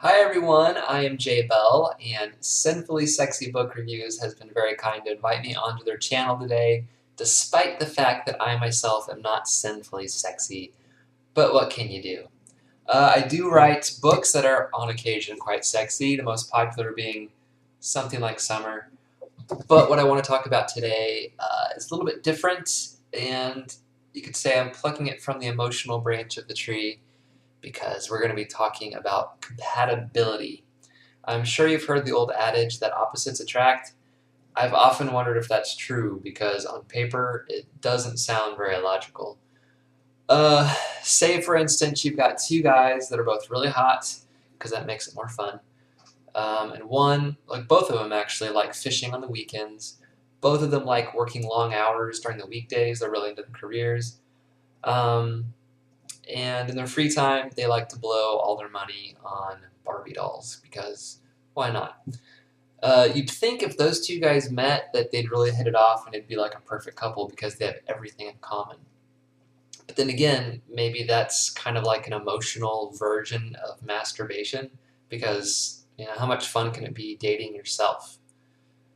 Hi everyone, I am Jay Bell, and Sinfully Sexy Book Reviews has been very kind to invite me onto their channel today, despite the fact that I myself am not sinfully sexy. But what can you do? I do write books that are on occasion quite sexy, the most popular being something like Summer. But what I want to talk about today is a little bit different, and you could say I'm plucking it from the emotional branch of the tree because we're going to be talking about compatibility. I'm sure you've heard the old adage that opposites attract. I've often wondered if that's true because on paper it doesn't sound very logical. Uh, Say for instance you've got two guys that are both really hot because that makes it more fun. And one, like both of them actually, like fishing on the weekends. Both of them like working long hours during the weekdays. They're really into their careers. Um, and in their free time, they like to blow all their money on Barbie dolls because why not? You'd think if those two guys met that they'd really hit it off and it'd be like a perfect couple because they have everything in common. But then again, maybe that's kind of like an emotional version of masturbation because how much fun can it be dating yourself?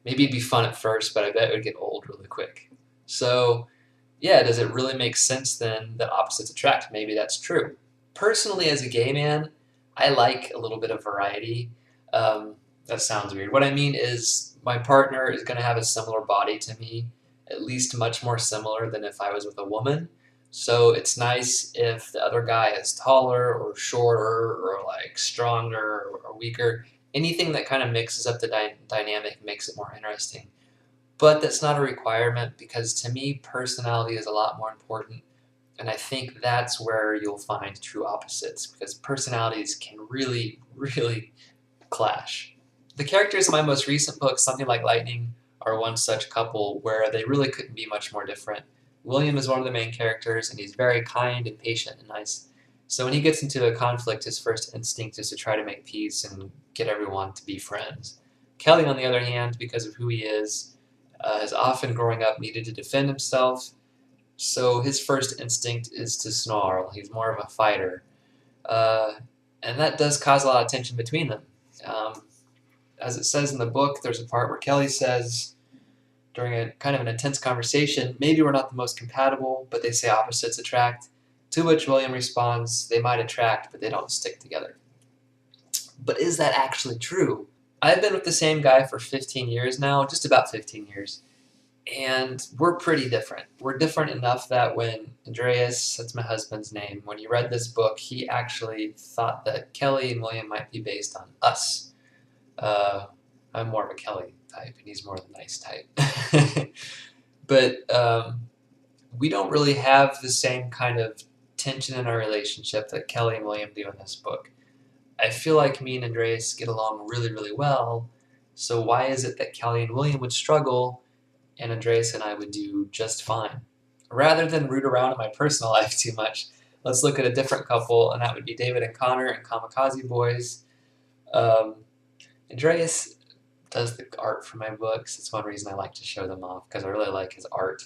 Maybe it'd be fun at first, but I bet it would get old really quick. So yeah, does it really make sense then that opposites attract? Maybe that's true. Personally, as a gay man, I like a little bit of variety. That sounds weird. What I mean is, my partner is going to have a similar body to me, at least much more similar than if I was with a woman. So it's nice if the other guy is taller or shorter or like stronger or weaker. Anything that kind of mixes up the dynamic makes it more interesting. But that's not a requirement because to me, personality is a lot more important. And I think that's where you'll find true opposites because personalities can really, really clash. The characters in my most recent book, Something Like Lightning, are one such couple where they really couldn't be much more different. William is one of the main characters, and he's very kind and patient and nice. So when he gets into a conflict, his first instinct is to try to make peace and get everyone to be friends. Kelly, on the other hand, because of who he is, has often growing up needed to defend himself, so his first instinct is to snarl. He's more of a fighter. Uh, and that does cause a lot of tension between them. Um, as it says in the book, there's a part where Kelly says, during a kind of an intense conversation, maybe we're not the most compatible, but they say opposites attract. To which William responds, they might attract, but they don't stick together. But is that actually true? I've been with the same guy for 15 years now, just about 15 years. And we're pretty different. We're different enough that when Andreas, that's my husband's name, when he read this book, he actually thought that Kelly and William might be based on us. Uh, I'm more of a Kelly type, and he's more the nice type. But we don't really have the same kind of tension in our relationship that Kelly and William do in this book. I feel like me and Andreas get along really, really well. So why is it that Kelly and William would struggle and Andreas and I would do just fine? Rather than root around in my personal life too much, let's look at a different couple, and that would be David and Connor and Kamikaze Boys. Um, Andreas does the art for my books. It's one reason I like to show them off because I really like his art.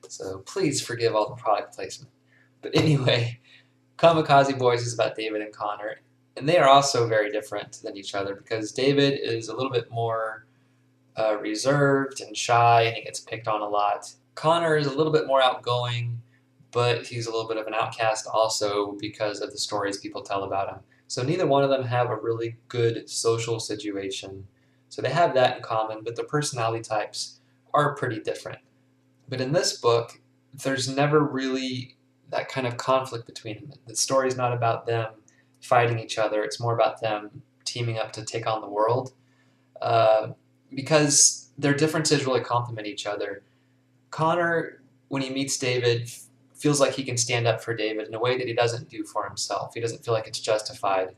So please forgive all the product placement. But anyway, Kamikaze Boys is about David and Connor, and they are also very different than each other because David is a little bit more reserved and shy, and he gets picked on a lot. Connor is a little bit more outgoing, but he's a little bit of an outcast also because of the stories people tell about him. So neither one of them have a really good social situation. So they have that in common, but their personality types are pretty different. But in this book, there's never really that kind of conflict between them. The story's not about them fighting each other, it's more about them teaming up to take on the world. Uh, because their differences really complement each other. Connor, when he meets David, feels like he can stand up for David in a way that he doesn't do for himself. He doesn't feel like it's justified.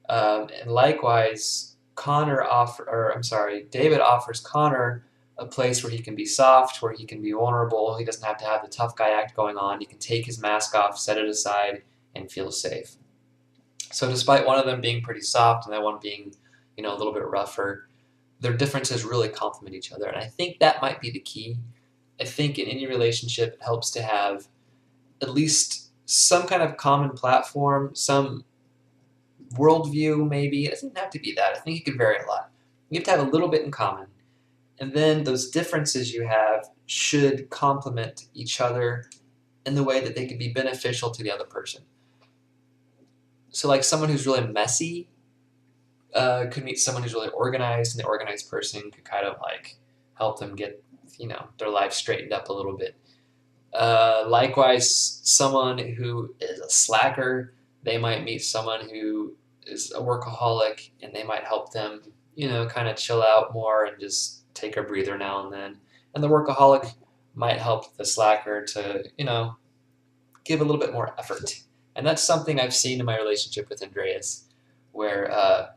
And likewise, David offers Connor a place where he can be soft, where he can be vulnerable. He doesn't have to have the tough guy act going on. He can take his mask off, set it aside, and feel safe. So despite one of them being pretty soft and that one being, a little bit rougher, their differences really complement each other. And I think that might be the key. I think in any relationship, it helps to have at least some kind of common platform, some worldview, maybe. It doesn't have to be that. I think it could vary a lot. You have to have a little bit in common. And then those differences you have should complement each other in the way that they could be beneficial to the other person. So like someone who's really messy could meet someone who's really organized, and the organized person could kind of like help them get, their life straightened up a little bit. Likewise, someone who is a slacker, they might meet someone who is a workaholic, and they might help them, kind of chill out more and just take a breather now and then. And the workaholic might help the slacker to, give a little bit more effort. And that's something I've seen in my relationship with Andreas, where a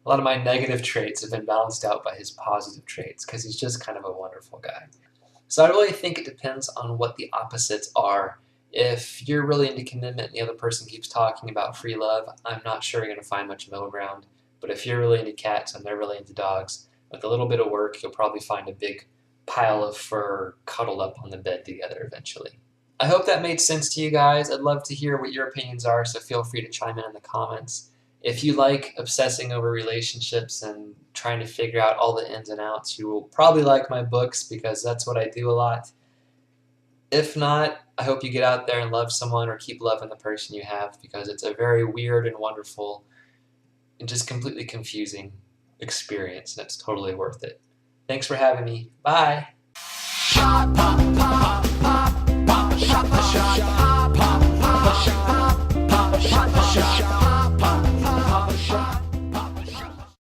lot of my negative traits have been balanced out by his positive traits, because he's just kind of a wonderful guy. So I really think it depends on what the opposites are. If you're really into commitment and the other person keeps talking about free love, I'm not sure you're going to find much middle ground. But if you're really into cats and they're really into dogs, with a little bit of work, you'll probably find a big pile of fur cuddled up on the bed together eventually. I hope that made sense to you guys. I'd love to hear what your opinions are, so feel free to chime in the comments. If you like obsessing over relationships and trying to figure out all the ins and outs, you will probably like my books, because that's what I do a lot. If not, I hope you get out there and love someone, or keep loving the person you have, because it's a very weird and wonderful and just completely confusing experience, and it's totally worth it. Thanks for having me. Bye. Shot, pop, pop, pop, pop, shot, shot, pop, pop, shot.